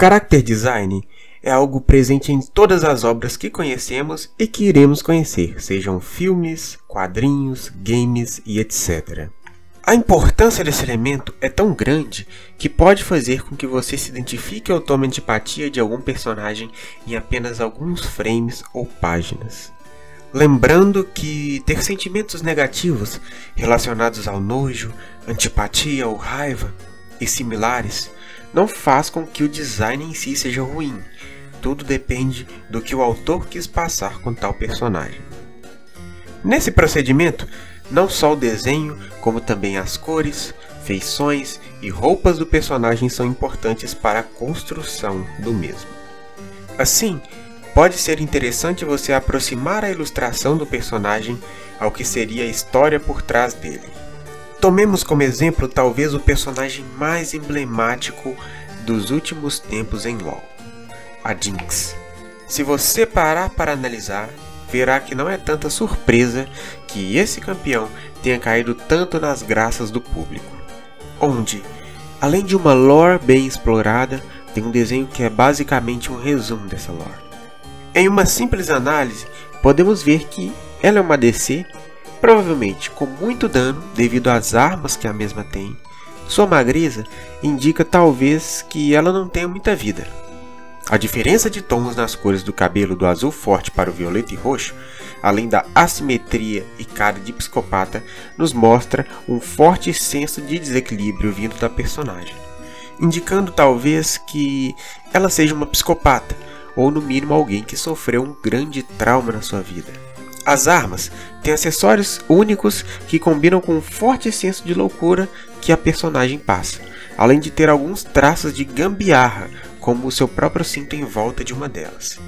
Character design é algo presente em todas as obras que conhecemos e que iremos conhecer, sejam filmes, quadrinhos, games e etc. A importância desse elemento é tão grande que pode fazer com que você se identifique ou tome antipatia de algum personagem em apenas alguns frames ou páginas. Lembrando que ter sentimentos negativos relacionados ao nojo, antipatia ou raiva e similares não faz com que o design em si seja ruim. Tudo depende do que o autor quis passar com tal personagem. Nesse procedimento, não só o desenho, como também as cores, feições e roupas do personagem são importantes para a construção do mesmo. Assim, pode ser interessante você aproximar a ilustração do personagem ao que seria a história por trás dele. Tomemos como exemplo talvez o personagem mais emblemático dos últimos tempos em LoL, a Jinx. Se você parar para analisar, verá que não é tanta surpresa que esse campeão tenha caído tanto nas graças do público, onde, além de uma lore bem explorada, tem um desenho que é basicamente um resumo dessa lore. Em uma simples análise, podemos ver que ela é uma ADC, provavelmente com muito dano devido às armas que a mesma tem. Sua magreza indica talvez que ela não tenha muita vida. A diferença de tons nas cores do cabelo do azul forte para o violeta e roxo, além da assimetria e cara de psicopata, nos mostra um forte senso de desequilíbrio vindo da personagem, indicando talvez que ela seja uma psicopata, ou no mínimo alguém que sofreu um grande trauma na sua vida. As armas têm acessórios únicos que combinam com o forte senso de loucura que a personagem passa, além de ter alguns traços de gambiarra, como o seu próprio cinto em volta de uma delas,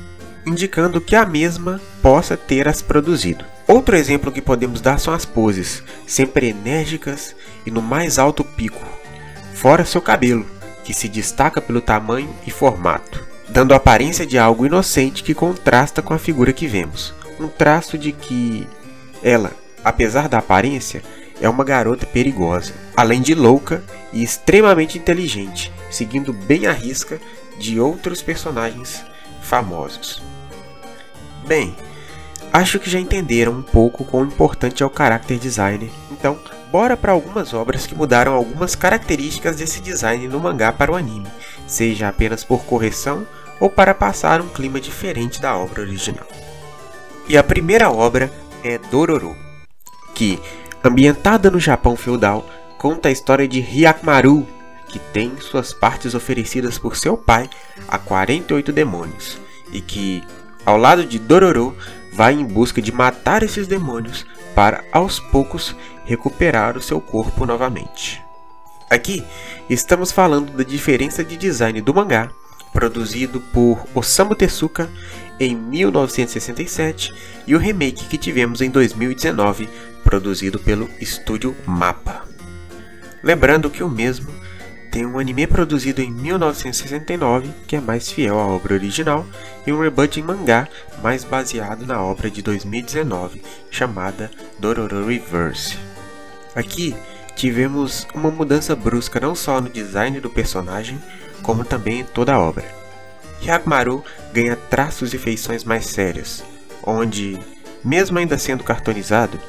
indicando que a mesma possa ter as produzido. Outro exemplo que podemos dar são as poses, sempre enérgicas e no mais alto pico, fora seu cabelo, que se destaca pelo tamanho e formato, dando a aparência de algo inocente que contrasta com a figura que vemos. Um traço de que ela, apesar da aparência, é uma garota perigosa, além de louca e extremamente inteligente, seguindo bem a risca de outros personagens famosos. Bem, acho que já entenderam um pouco quão importante é o character design, então bora para algumas obras que mudaram algumas características desse design no mangá para o anime, seja apenas por correção ou para passar um clima diferente da obra original. E a primeira obra é Dororo, que, ambientada no Japão feudal, conta a história de Hyakmaru, que tem suas partes oferecidas por seu pai a 48 demônios, e que, ao lado de Dororo, vai em busca de matar esses demônios para, aos poucos, recuperar o seu corpo novamente. Aqui, estamos falando da diferença de design do mangá, produzido por Osamu Tezuka em 1967, e o remake que tivemos em 2019, produzido pelo estúdio MAPPA. Lembrando que o mesmo tem um anime produzido em 1969, que é mais fiel à obra original, e um reboot em mangá mais baseado na obra de 2019, chamada Dororo Reverse. Aqui tivemos uma mudança brusca não só no design do personagem, como também em toda a obra. Hyakmaru ganha traços e feições mais sérias, onde, mesmo ainda sendo cartoonizado,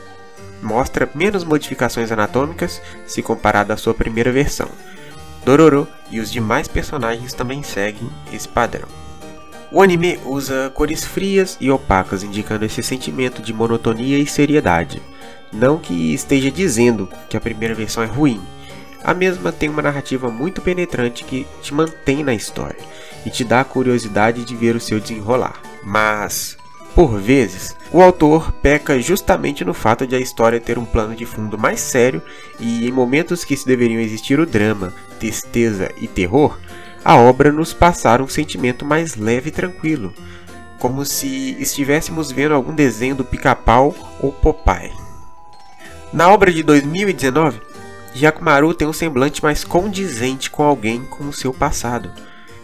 mostra menos modificações anatômicas se comparado à sua primeira versão. Dororo e os demais personagens também seguem esse padrão. O anime usa cores frias e opacas, indicando esse sentimento de monotonia e seriedade. Não que esteja dizendo que a primeira versão é ruim. A mesma tem uma narrativa muito penetrante que te mantém na história e te dá a curiosidade de ver o seu desenrolar. Mas, por vezes, o autor peca justamente no fato de a história ter um plano de fundo mais sério e, em momentos que deveriam existir o drama, tristeza e terror, a obra nos passar um sentimento mais leve e tranquilo, como se estivéssemos vendo algum desenho do Pica-Pau ou Popeye. Na obra de 2019, Hyakmaru tem um semblante mais condizente com alguém com o seu passado,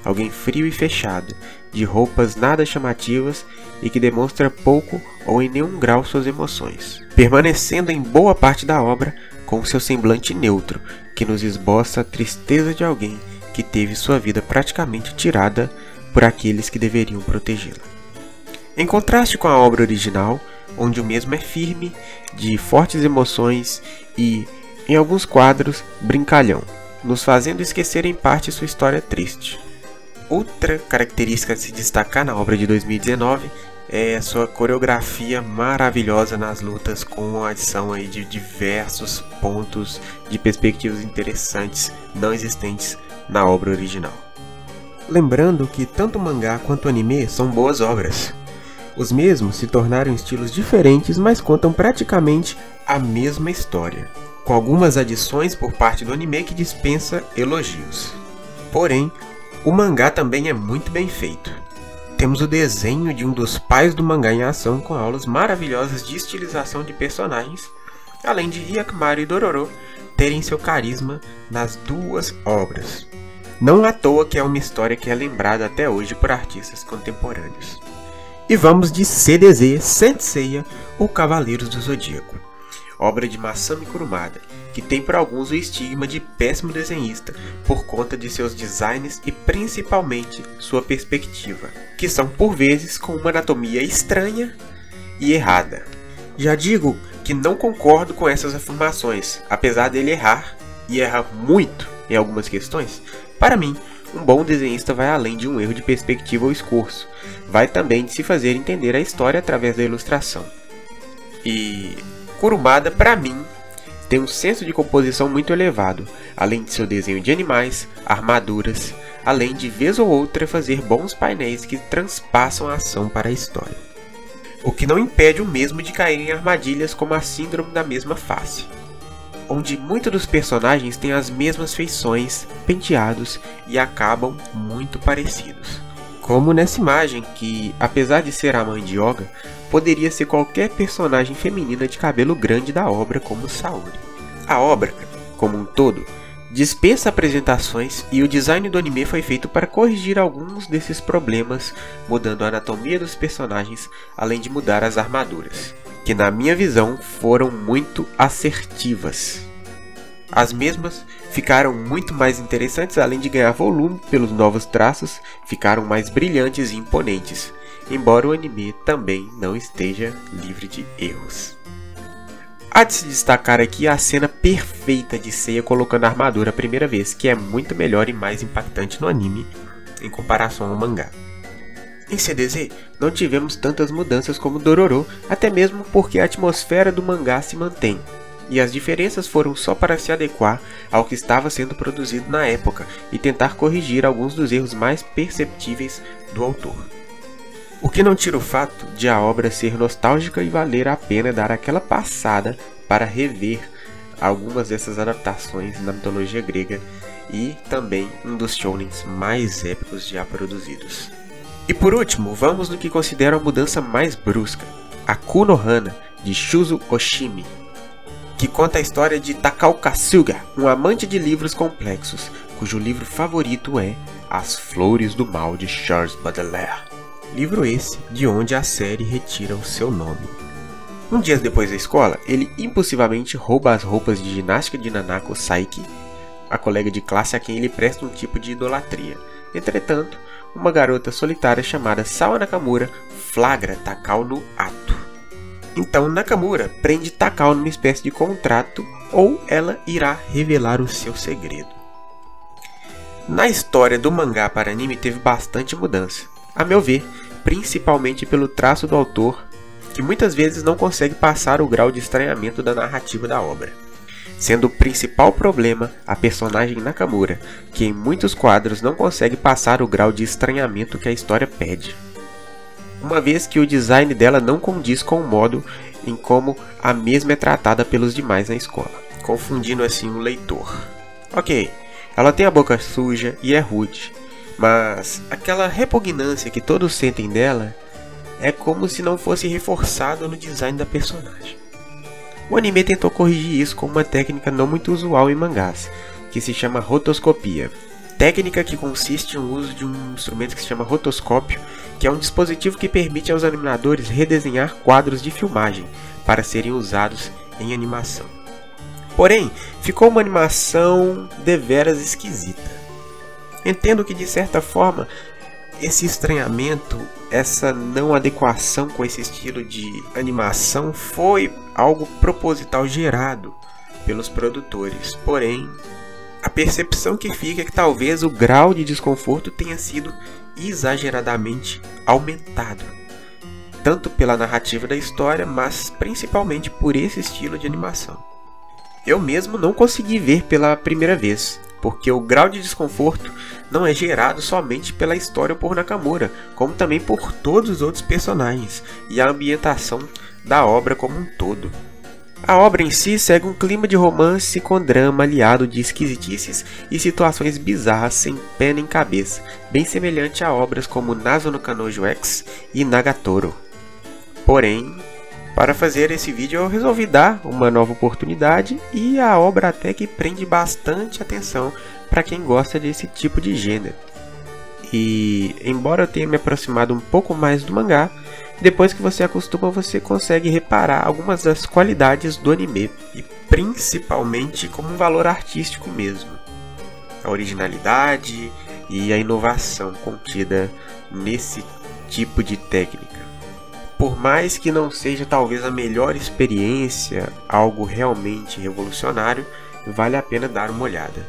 alguém frio e fechado, de roupas nada chamativas e que demonstra pouco ou em nenhum grau suas emoções, permanecendo em boa parte da obra com seu semblante neutro, que nos esboça a tristeza de alguém que que teve sua vida praticamente tirada por aqueles que deveriam protegê-la. Em contraste com a obra original, onde o mesmo é firme, de fortes emoções e, em alguns quadros, brincalhão, nos fazendo esquecer em parte sua história triste. Outra característica a se destacar na obra de 2019 é sua coreografia maravilhosa nas lutas, com a adição aí de diversos pontos de perspectivas interessantes não existentes na obra original. Lembrando que tanto o mangá quanto o anime são boas obras. Os mesmos se tornaram estilos diferentes, mas contam praticamente a mesma história, com algumas adições por parte do anime que dispensa elogios. Porém, o mangá também é muito bem feito. Temos o desenho de um dos pais do mangá em ação, com aulas maravilhosas de estilização de personagens, além de Hyakkimaru e Dororo terem seu carisma nas duas obras. Não à toa que é uma história que é lembrada até hoje por artistas contemporâneos. E vamos de CDZ Saint Seiya, ou Cavaleiros do Zodíaco, obra de Masami Kurumada, que tem para alguns o estigma de péssimo desenhista por conta de seus designs e principalmente sua perspectiva, que são por vezes com uma anatomia estranha e errada. Já digo que não concordo com essas afirmações, apesar dele errar, e erra muito em algumas questões. Para mim, um bom desenhista vai além de um erro de perspectiva ou esforço, vai também de se fazer entender a história através da ilustração. E Kurumada, para mim, tem um senso de composição muito elevado, além de seu desenho de animais, armaduras, além de vez ou outra fazer bons painéis que transpassam a ação para a história. O que não impede o mesmo de cair em armadilhas como a síndrome da mesma face, onde muitos dos personagens têm as mesmas feições, penteados e acabam muito parecidos. Como nessa imagem que, apesar de ser a mãe de Yoga, poderia ser qualquer personagem feminina de cabelo grande da obra, como Saori. A obra, como um todo, dispensa apresentações e o design do anime foi feito para corrigir alguns desses problemas, mudando a anatomia dos personagens, além de mudar as armaduras, que na minha visão foram muito assertivas. As mesmas ficaram muito mais interessantes, além de ganhar volume pelos novos traços, ficaram mais brilhantes e imponentes, embora o anime também não esteja livre de erros. Há de se destacar aqui a cena perfeita de Seiya colocando a armadura a primeira vez, que é muito melhor e mais impactante no anime em comparação ao mangá. Em CDZ, não tivemos tantas mudanças como Dororo, até mesmo porque a atmosfera do mangá se mantém, e as diferenças foram só para se adequar ao que estava sendo produzido na época e tentar corrigir alguns dos erros mais perceptíveis do autor. O que não tira o fato de a obra ser nostálgica e valer a pena dar aquela passada para rever algumas dessas adaptações na mitologia grega e também um dos shounens mais épicos já produzidos. E por último, vamos no que considero a mudança mais brusca, Aku no Hana, de Shuzo Oshimi, que conta a história de Takao Kasuga, um amante de livros complexos, cujo livro favorito é As Flores do Mal de Charles Baudelaire. Livro esse de onde a série retira o seu nome. Um dia depois da escola, ele impulsivamente rouba as roupas de ginástica de Nanako Saiki, a colega de classe a quem ele presta um tipo de idolatria. Entretanto, uma garota solitária chamada Sawa Nakamura flagra Takao no ato. Então Nakamura prende Takao numa espécie de contrato, ou ela irá revelar o seu segredo. Na história do mangá para anime teve bastante mudança, a meu ver, principalmente pelo traço do autor, que muitas vezes não consegue passar o grau de estranhamento da narrativa da obra, sendo o principal problema a personagem Nakamura, que em muitos quadros não consegue passar o grau de estranhamento que a história pede, uma vez que o design dela não condiz com o modo em como a mesma é tratada pelos demais na escola, confundindo assim o leitor. Ok, ela tem a boca suja e é rude, mas aquela repugnância que todos sentem dela é como se não fosse reforçado no design da personagem. O anime tentou corrigir isso com uma técnica não muito usual em mangás, que se chama rotoscopia. Técnica que consiste no uso de um instrumento que se chama rotoscópio, que é um dispositivo que permite aos animadores redesenhar quadros de filmagem para serem usados em animação. Porém, ficou uma animação deveras esquisita. Entendo que de certa forma esse estranhamento, essa não adequação com esse estilo de animação foi algo proposital gerado pelos produtores, porém a percepção que fica é que talvez o grau de desconforto tenha sido exageradamente aumentado, tanto pela narrativa da história, mas principalmente por esse estilo de animação. Eu mesmo não consegui ver pela primeira vez, porque o grau de desconforto não é gerado somente pela história por Nakamura, como também por todos os outros personagens e a ambientação da obra como um todo. A obra em si segue um clima de romance com drama aliado de esquisitices e situações bizarras sem pé nem cabeça, bem semelhante a obras como Nazo no Kanojo X e Nagatoro. Porém, para fazer esse vídeo eu resolvi dar uma nova oportunidade e a obra até que prende bastante atenção para quem gosta desse tipo de gênero. E embora eu tenha me aproximado um pouco mais do mangá, depois que você acostuma você consegue reparar algumas das qualidades do anime e principalmente como um valor artístico mesmo. A originalidade e a inovação contida nesse tipo de técnica. Por mais que não seja talvez a melhor experiência, algo realmente revolucionário, vale a pena dar uma olhada.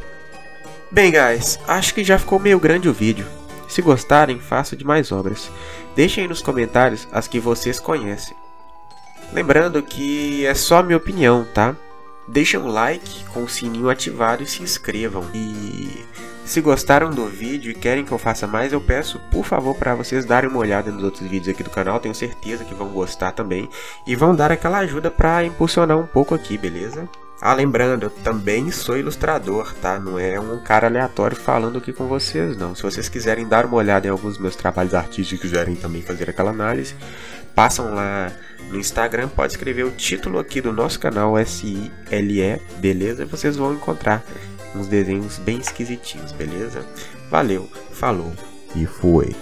Bem guys, acho que já ficou meio grande o vídeo. Se gostarem, faço de mais obras. Deixem aí nos comentários as que vocês conhecem. Lembrando que é só minha opinião, tá? Deixem um like com o sininho ativado e se inscrevam. E se gostaram do vídeo e querem que eu faça mais, eu peço por favor para vocês darem uma olhada nos outros vídeos aqui do canal. Tenho certeza que vão gostar também e vão dar aquela ajuda para impulsionar um pouco aqui, beleza? Ah, lembrando, eu também sou ilustrador, tá? Não é um cara aleatório falando aqui com vocês, não. Se vocês quiserem dar uma olhada em alguns dos meus trabalhos artísticos e quiserem também fazer aquela análise, passam lá no Instagram, pode escrever o título aqui do nosso canal, SILE, beleza? Vocês vão encontrar uns desenhos bem esquisitinhos, beleza? Valeu, falou e fui!